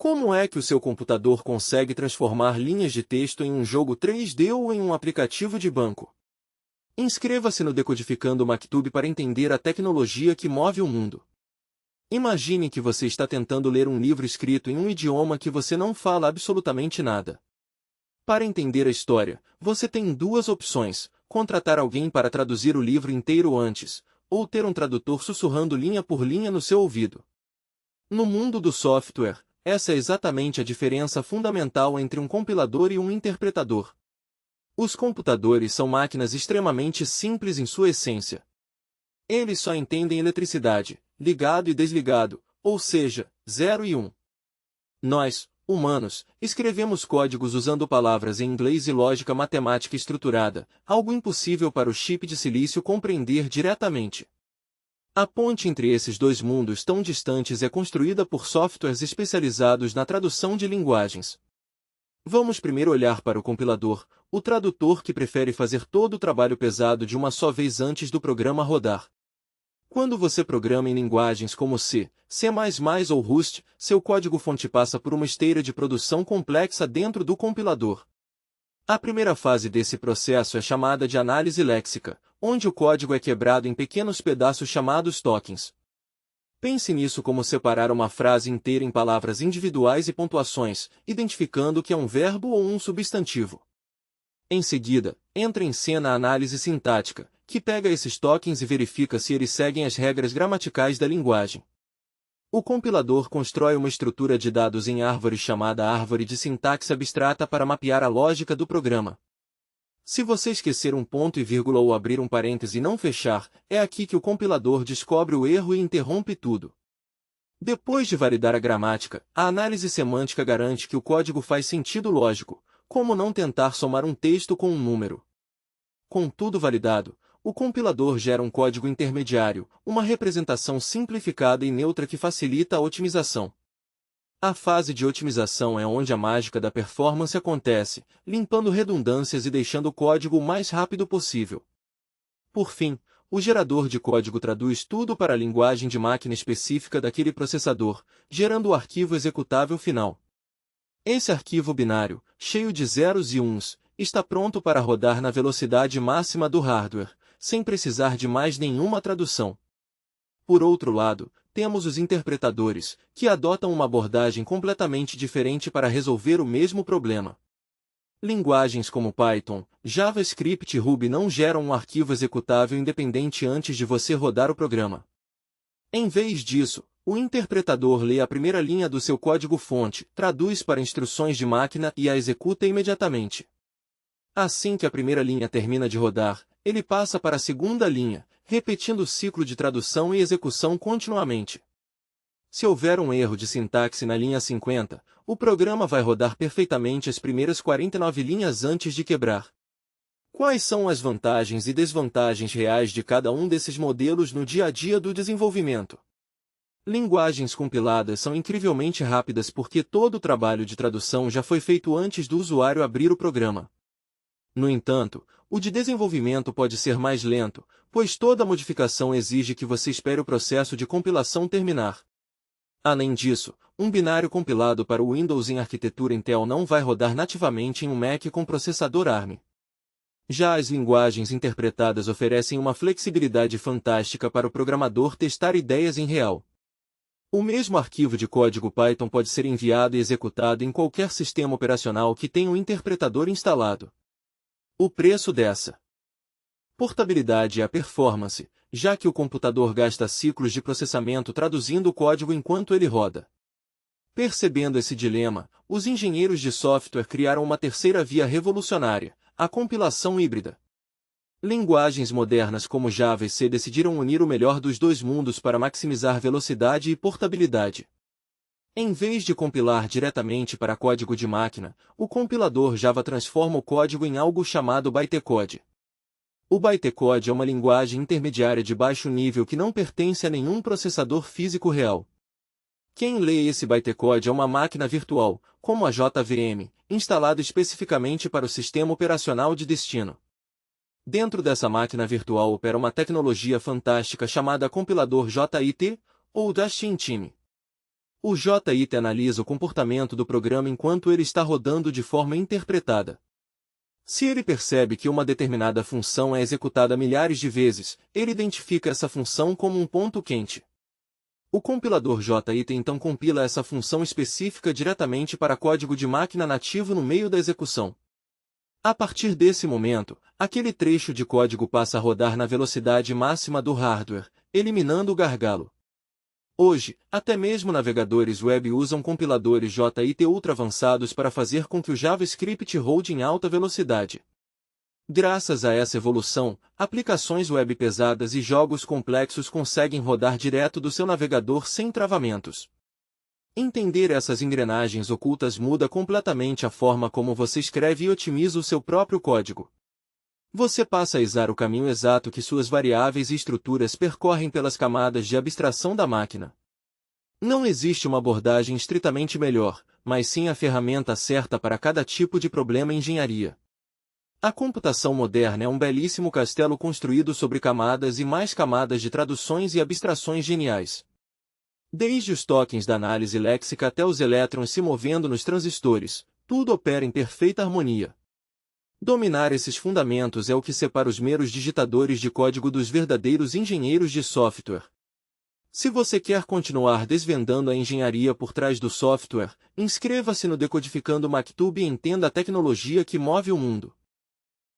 Como é que o seu computador consegue transformar linhas de texto em um jogo 3D ou em um aplicativo de banco? Inscreva-se no Decodificando Maktub para entender a tecnologia que move o mundo. Imagine que você está tentando ler um livro escrito em um idioma que você não fala absolutamente nada. Para entender a história, você tem duas opções: contratar alguém para traduzir o livro inteiro antes, ou ter um tradutor sussurrando linha por linha no seu ouvido. No mundo do software, essa é exatamente a diferença fundamental entre um compilador e um interpretador. Os computadores são máquinas extremamente simples em sua essência. Eles só entendem eletricidade, ligado e desligado, ou seja, 0 e 1. Nós, humanos, escrevemos códigos usando palavras em inglês e lógica matemática estruturada, algo impossível para o chip de silício compreender diretamente. A ponte entre esses dois mundos tão distantes é construída por softwares especializados na tradução de linguagens. Vamos primeiro olhar para o compilador, o tradutor que prefere fazer todo o trabalho pesado de uma só vez antes do programa rodar. Quando você programa em linguagens como C, C++ ou Rust, seu código-fonte passa por uma esteira de produção complexa dentro do compilador. A primeira fase desse processo é chamada de análise léxica, onde o código é quebrado em pequenos pedaços chamados tokens. Pense nisso como separar uma frase inteira em palavras individuais e pontuações, identificando o que é um verbo ou um substantivo. Em seguida, entra em cena a análise sintática, que pega esses tokens e verifica se eles seguem as regras gramaticais da linguagem. O compilador constrói uma estrutura de dados em árvore chamada árvore de sintaxe abstrata para mapear a lógica do programa. Se você esquecer um ponto e vírgula ou abrir um parêntese e não fechar, é aqui que o compilador descobre o erro e interrompe tudo. Depois de validar a gramática, a análise semântica garante que o código faz sentido lógico, como não tentar somar um texto com um número. Com tudo validado, o compilador gera um código intermediário, uma representação simplificada e neutra que facilita a otimização. A fase de otimização é onde a mágica da performance acontece, limpando redundâncias e deixando o código o mais rápido possível. Por fim, o gerador de código traduz tudo para a linguagem de máquina específica daquele processador, gerando o arquivo executável final. Esse arquivo binário, cheio de zeros e uns, está pronto para rodar na velocidade máxima do hardware, sem precisar de mais nenhuma tradução. Por outro lado, temos os interpretadores, que adotam uma abordagem completamente diferente para resolver o mesmo problema. Linguagens como Python, JavaScript e Ruby não geram um arquivo executável independente antes de você rodar o programa. Em vez disso, o interpretador lê a primeira linha do seu código-fonte, traduz para instruções de máquina e a executa imediatamente. Assim que a primeira linha termina de rodar, ele passa para a segunda linha, repetindo o ciclo de tradução e execução continuamente. Se houver um erro de sintaxe na linha 50, o programa vai rodar perfeitamente as primeiras 49 linhas antes de quebrar. Quais são as vantagens e desvantagens reais de cada um desses modelos no dia a dia do desenvolvimento? Linguagens compiladas são incrivelmente rápidas porque todo o trabalho de tradução já foi feito antes do usuário abrir o programa. No entanto, o de desenvolvimento pode ser mais lento, pois toda modificação exige que você espere o processo de compilação terminar. Além disso, um binário compilado para o Windows em arquitetura Intel não vai rodar nativamente em um Mac com processador ARM. Já as linguagens interpretadas oferecem uma flexibilidade fantástica para o programador testar ideias em real. O mesmo arquivo de código Python pode ser enviado e executado em qualquer sistema operacional que tenha um interpretador instalado. O preço dessa portabilidade é a performance, já que o computador gasta ciclos de processamento traduzindo o código enquanto ele roda. Percebendo esse dilema, os engenheiros de software criaram uma terceira via revolucionária, a compilação híbrida. Linguagens modernas como Java e C decidiram unir o melhor dos dois mundos para maximizar velocidade e portabilidade. Em vez de compilar diretamente para código de máquina, o compilador Java transforma o código em algo chamado bytecode. O bytecode é uma linguagem intermediária de baixo nível que não pertence a nenhum processador físico real. Quem lê esse bytecode é uma máquina virtual, como a JVM, instalada especificamente para o sistema operacional de destino. Dentro dessa máquina virtual opera uma tecnologia fantástica chamada compilador JIT, ou Just in Time. O JIT analisa o comportamento do programa enquanto ele está rodando de forma interpretada. Se ele percebe que uma determinada função é executada milhares de vezes, ele identifica essa função como um ponto quente. O compilador JIT então compila essa função específica diretamente para código de máquina nativo no meio da execução. A partir desse momento, aquele trecho de código passa a rodar na velocidade máxima do hardware, eliminando o gargalo. Hoje, até mesmo navegadores web usam compiladores JIT ultra avançados para fazer com que o JavaScript rode em alta velocidade. Graças a essa evolução, aplicações web pesadas e jogos complexos conseguem rodar direto do seu navegador sem travamentos. Entender essas engrenagens ocultas muda completamente a forma como você escreve e otimiza o seu próprio código. Você passa a usar o caminho exato que suas variáveis e estruturas percorrem pelas camadas de abstração da máquina. Não existe uma abordagem estritamente melhor, mas sim a ferramenta certa para cada tipo de problema em engenharia. A computação moderna é um belíssimo castelo construído sobre camadas e mais camadas de traduções e abstrações geniais. Desde os tokens da análise léxica até os elétrons se movendo nos transistores, tudo opera em perfeita harmonia. Dominar esses fundamentos é o que separa os meros digitadores de código dos verdadeiros engenheiros de software. Se você quer continuar desvendando a engenharia por trás do software, inscreva-se no Decodificando Maktub e entenda a tecnologia que move o mundo.